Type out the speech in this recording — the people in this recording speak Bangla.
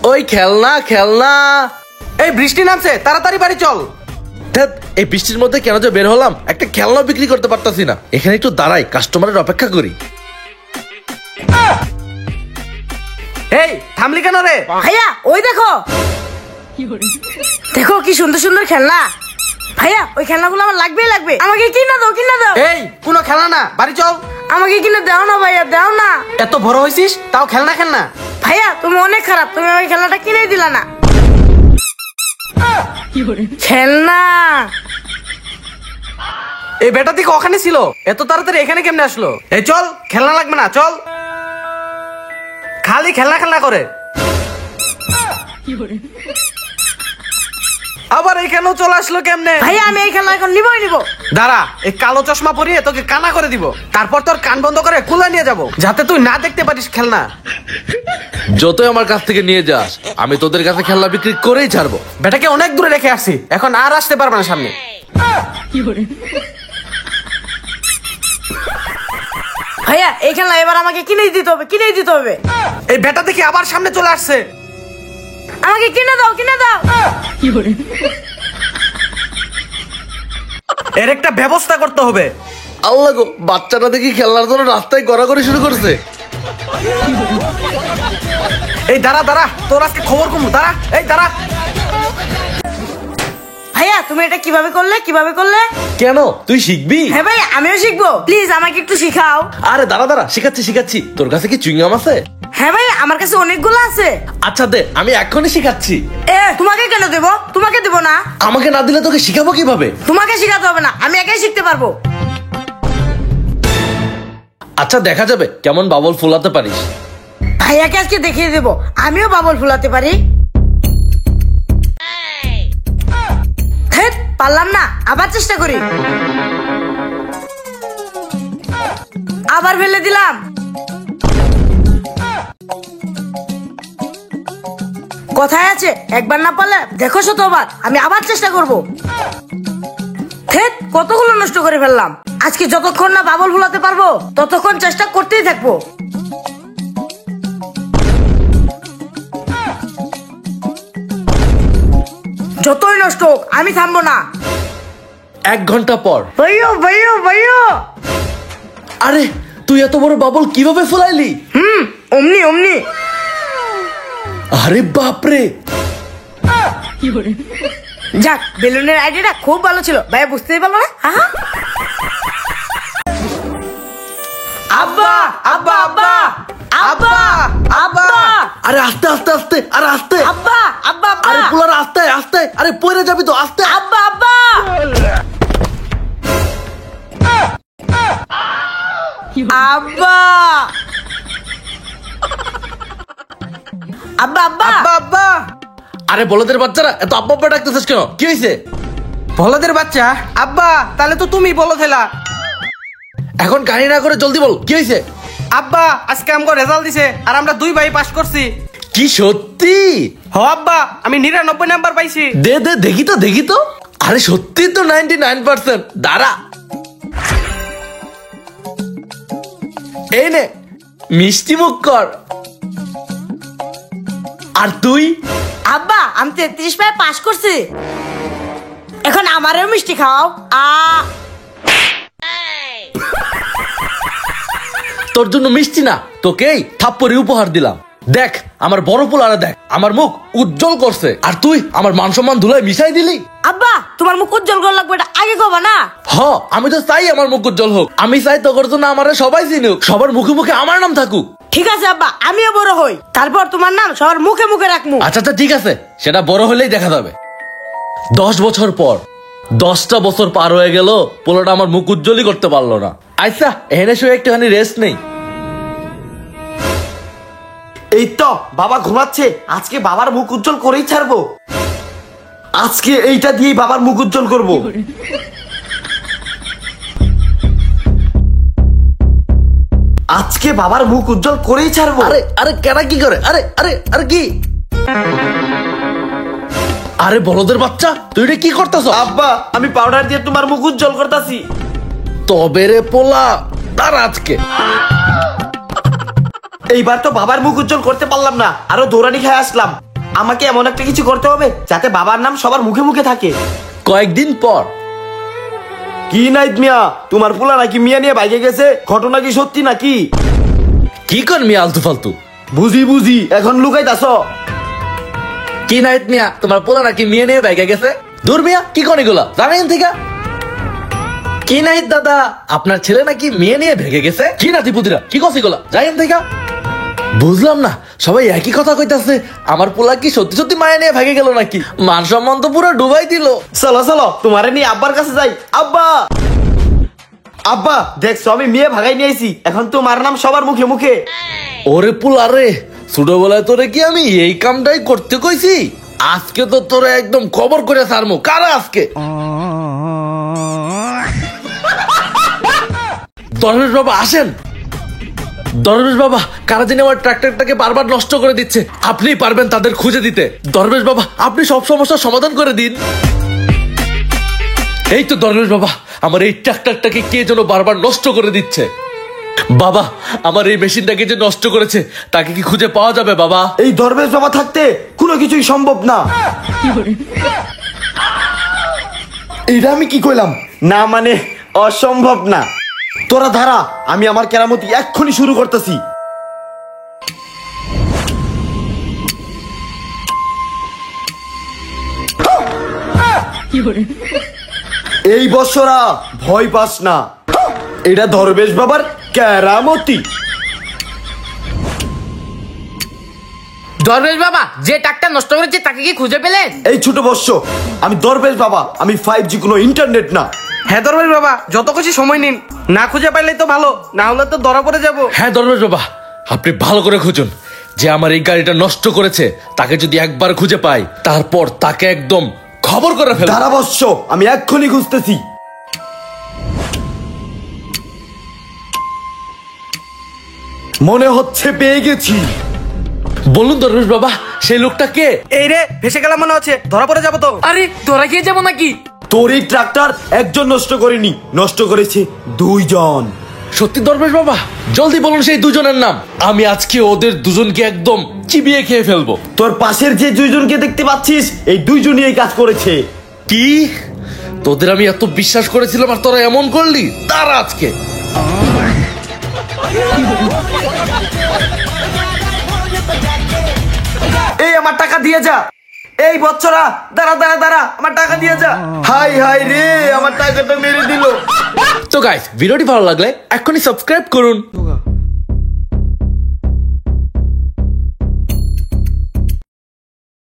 ওই খেলনা খেলনা। এই বৃষ্টি নামছে, তাড়াতাড়ি বাড়ি চল। এই বৃষ্টির মধ্যে কেন যে বের হলাম, একটা খেলনা বিক্রি করতে পারতাছি না। এখানে একটু দাঁড়াই, কাস্টমারের অপেক্ষা করি। এই থামলি কেন রে? ভাইয়া ওই দেখো, দেখো কি সুন্দর সুন্দর খেলনা। ভাইয়া ওই খেলনাগুলো আমার লাগবেই লাগবে, আমাকে কিনে দাও কিনে দাও। এই কোনো খেলনা না, বাড়ি চল। আমাকে কিনে দাও না ভাইয়া, দাও না। এত বড় হয়েছিস তাও খেলনা খেলনা। ভাইয়া তুমি অনেক খারাপ, তুমি ওই খেলনাটা কিনেই দিলা না। খেলনা এই বেটা থেকে ওখানে ছিল, এত তাড়াতাড়ি এখানে কেমনে আসলো? এই চল, খেলনা লাগবে না, চল। খালি খেলনা খেলনা করে। আবার এখানেও চলে আসলো কেমনে? ভাইয়া আমি এই খেলনা এখন নিবই নিব। দাঁড়া, এই কালো চশমা পরিয়ে তোকে কানা করে দিব, তারপর তোর কান বন্ধ করে খুলে নিয়ে যাব, যাতে তুই না দেখতে পারিস খেলনা। যতই আমার কাছ থেকে নিয়ে যাস, আমি তোদের কাছে খেলনা বিক্রি করেই ছাড়বো। বেটাকে অনেক দূরে রেখে আসছি, এখন আর আসতে পারবে না সামনে। ভাইয়া এই খেলনা এবার আমাকে কিনেই দিতে হবে, কিনেই দিতে হবে। এই বেটা দেখি আবার সামনে চলে আসছে। আমাকে কিনে দাও কিনে দাও। এর একটা ব্যবস্থা করতে হবে। আল্লাহ গো, বাচ্চাটা দেখি খেলনার জন্য রাস্তায় গড়াগড়ি শুরু করছে। এই দাঁড়া দাঁড়া, তোর আজকে খবর কমু, দাঁড়া, এই দাঁড়া। ভাইয়া তুমি এটা কিভাবে করলে, কিভাবে করলে? কেন, তুই শিখবি? হ্যাঁ ভাই আমিও শিখবো, প্লিজ আমাকে একটু শিখাও। আরে দাঁড়া দাঁড়া, শিখাচ্ছি শিখাচ্ছি। তোর কাছে কি চুইংগাম আছে? হ্যাঁ ভাই আমার কাছে অনেকগুলো আছে। আচ্ছা দে, আমি এখনই শিখাচ্ছি। তোমাকে কেন দেবো, তোমাকে দেবো না। আমাকে না দিলে তোকে শিখাবো কিভাবে? তোমাকে শিখাতে হবে না, আমি একাই শিখতে পারবো। আচ্ছা দেখা যাবে কেমন বাবল ফুলাতে পারিস। ভাইয়াকে আজকে দেখিয়ে দেবো আমিও বাবল ফুলাতে পারি। পারলাম না, আবার চেষ্টা করি। আবার ফেলে দিলাম। কথায় আছে একবার না পারলে দেখো শতবার। আমি আবার চেষ্টা করব। কতগুলো নষ্ট করে ফেললাম। আজকে যতক্ষণ না বাবল ফুলাতে পারবো ততক্ষণ চেষ্টা করতেই থাকবো। যতই নষ্ট হোক আমি থামবো না। 1 ঘন্টা পর। ভাইয়া ভাইয়া ভাইয়া, আরে তুই এত বড় বাবল কিভাবে ফুলাইলি? অমনি অমনি। আরে বাপরে, যাক বেলুনের আইডিয়াটা খুব ভালো ছিল। ভাইয়া বুঝতেই পারলো না। আব্বা আব্বা আব্বা আব্বা আব্বা। আরে আস্তে আস্তে আস্তে, আরে আস্তে। আব্বা আব্বা আব্বা। আরে পুলার আস্তে আস্তে, আরে পড়ে যাবি তো, আস্তে। আব্বা আব্বা আব্বা আব্বা আব্বা আব্বা আব্বা। আরে বলদের বাচ্চারা এত আব্বা আব্বা ডাকতেছিস কেন? কি হয়েছে? বলদের বাচ্চা আব্বা, তাহলে তো তুমি বলো খেলা। এখন কাহিনী না করে জলদি বল, কি হয়েছে? আব্বা আজকে আমাকে রেজাল্ট দিছে, আর আমরা 2 ভাই পাস করছি। কি সত্যি? হ আব্বা, আমি 99 নাম্বার পাইছি। দে দে দেখি তো, দেখি তো। আরে সত্যি তো 99%। দাঁড়া, এই নে মিষ্টি মুখ কর। আর তুই? আব্বা আমি 33 পায়ে পাস করছি। এখন আমারও মিষ্টি খাও। তোর জন্য মিষ্টি না, তোকেই থাপ্পড়ি উপহার দিলাম। দেখ আমার বড় পোলারে, দেখ আমার মুখ উজ্জ্বল করছে, আর তুই আমার মান সম্মান ধুলায় মিশাই দিলি। আব্বা তোমার মুখ উজ্জ্বল করা লাগবে, এটা আগে কবা না। আমি তো চাই আমার মুখ উজ্জ্বল হোক। আমি চাই তোর জন্য আমার সবাই চিনুক, সবার মুখে মুখে আমার নাম থাকুক। ঠিক আছে আব্বা, আমিও বড় হই, তারপর তোমার নাম সবার মুখে মুখে রাখবো। আচ্ছা আচ্ছা ঠিক আছে, সেটা বড় হলেই দেখা যাবে। 10 বছর পর, 10টা বছর পার হয়ে গেল, পোলাটা আমার মুখ উজ্জ্বলই করতে পারলো না। আচ্ছা এখানে শুয়ে একটুখানি রেস্ট নেই। এই তো বাবা ঘুমাচ্ছে, আজকে বাবার মুখ উজ্জ্বল করেই ছাড়বো। আজকে এইটা দিয়েই বাবার মুখ উজ্জ্বল করবো। আজকে বাবার মুখ উজ্জ্বল করেই ছাড়বো। আরে আরে কেনা কি করে? আরে আরে আরে কি? আরে বলদের বাচ্চা, তুই এটা কি করতেছ? আব্বা আমি পাউডার দিয়ে তোমার মুখ উজ্জ্বল করতেছি। তবে রে পোলা, তার আজকে এইবার তো বাবার মুখ উজ্জ্বল করতে পারলাম না, আরো দৌড়ানি খেয়ে আসলাম। আমাকে এমন একটা কিছু করতে হবে যাতে বাবার নাম সবার মুখে মুখে থাকে। কয়েকদিন পর। কি নাইত মিয়া, তোমার পোলা নাকি মিয়া নিয়ে বাইকে গেছে, ঘটনা কি সত্যি নাকি? কি কর মিয়া আলতু ফালতু? বুঝি বুঝি, এখন লুকাইতাছ। কি নাইত মিয়া, তোমার পোলা নাকি মেয়ে নিয়ে বাইকে গেছে? দূর মিয়া, কি কোন এগুলা জানেন থেকে? কি নাইত দাদা, আপনার ছেলে নাকি মেয়ে নিয়ে ভেগে গেছে? কি নাতি পুতিরা, কি কস এগুলা জানেন থেকে? বুঝলাম না, সবাই একই কথা কইতাছে। আমার পোলা কি সত্যি সত্যি মায়ে নিয়ে ভেগে গেল নাকি? মান সম্মান তো পুরো ডুবাই দিল। চলো চলো, তোমারে নিয়ে আব্বার কাছে যাই। আব্বা আব্বা, দেখছো আমি মেয়ে ভাগাই নিয়ে আইছি, এখন তোমার নাম সবার মুখে মুখে। ওরে পোলা রে, ছোটবেলায় তোরে কি আমি এই কামটাই করতে কইছি? আজকে তো তোরে একদম খবর করে সারমু। কারা আজকে? দরবেশ বাবা আসেন। দরবেশ বাবা, কারা জানি আমার ট্রাক্টরটাকে বারবার নষ্ট করে দিচ্ছে, আপনি পারবেন তাদের খুঁজে দিতে। দরবেশ বাবা, আপনি সব সমস্যার সমাধান করে দিন। এই তো দরবেশ বাবা, আমার এই ট্রাক্টরটাকে কে যেন বারবার নষ্ট করে দিচ্ছে। বাবা, আমার এই মেশিনটাকে যে নষ্ট করেছে তাকে কি খুঁজে পাওয়া যাবে বাবা? এই দরবেশ বাবা থাকতে কোনো কিছুই সম্ভব না। এটা আমি কি কইলাম? না মানে অসম্ভব না। তোরা ধারা, আমি আমার কেরামতি এক্ষুনি শুরু করতেছি। এই বছরা ভয় পাস না, এটা দরবেশ বাবার কেরামতি। দরবেশ বাবা, যে টাকটা নষ্ট করেছে তাকে কি খুঁজে পেলেন? এই ছোট বৎস, আমি দরবেশ বাবা, আমি 5G কোনো ইন্টারনেট না। হ্যাঁ দরবেশ বাবা, যত খুশি সময় নিন, না খুঁজে পাইলেই তো ভালো, না হলে তো ধরা পড়ে যাবো। হ্যাঁ দরবেশ বাবা, আপনি ভালো করে খুঁজুন। যে আমার এই গাড়িটা নষ্ট করেছে তাকে যদি একবার খুঁজে পাই, তারপর তাকে একদম খবর করে ফেল। দাঁড়া বৎস, আমি এক্ষুনি খুঁজতেছি। মনে হচ্ছে পেয়ে গেছি। বলুন দরবেশ বাবা, সেই লোকটা কে? এই রে, ভেসে গেলাম মনে হচ্ছে, ধরা পড়ে যাবো তো। আরে ধরা খেয়ে যাবো নাকি? তোর এই ট্রাক্টর একজন নষ্ট করেনি, নষ্ট করেছে 2 জন। সত্যি দরবেশ বাবা? জলদি বলুন সেই দুজনের নাম, আমি আজকে ওদের দুজনকে একদম চিবিয়ে খেয়ে ফেলবো। তোর পাশের যে 2 জনকে দেখতে পাচ্ছিস, এই 2 জনই এই কাজ করেছে। কি? তোদের আমি এত বিশ্বাস করেছিলাম আর তোরা এমন করলি? তার আজকে এই আমার টাকা দিয়ে যা। এই বৎসরা, দাঁড়া দাঁড়া দাঁড়া, আমার টাকা দিয়ে যা। হাই হাই রে, আমার টাকাটা মেরে দিল। তো গাইস, ভিডিওটি ভালো লাগলে এক্ষুনি সাবস্ক্রাইব করুন।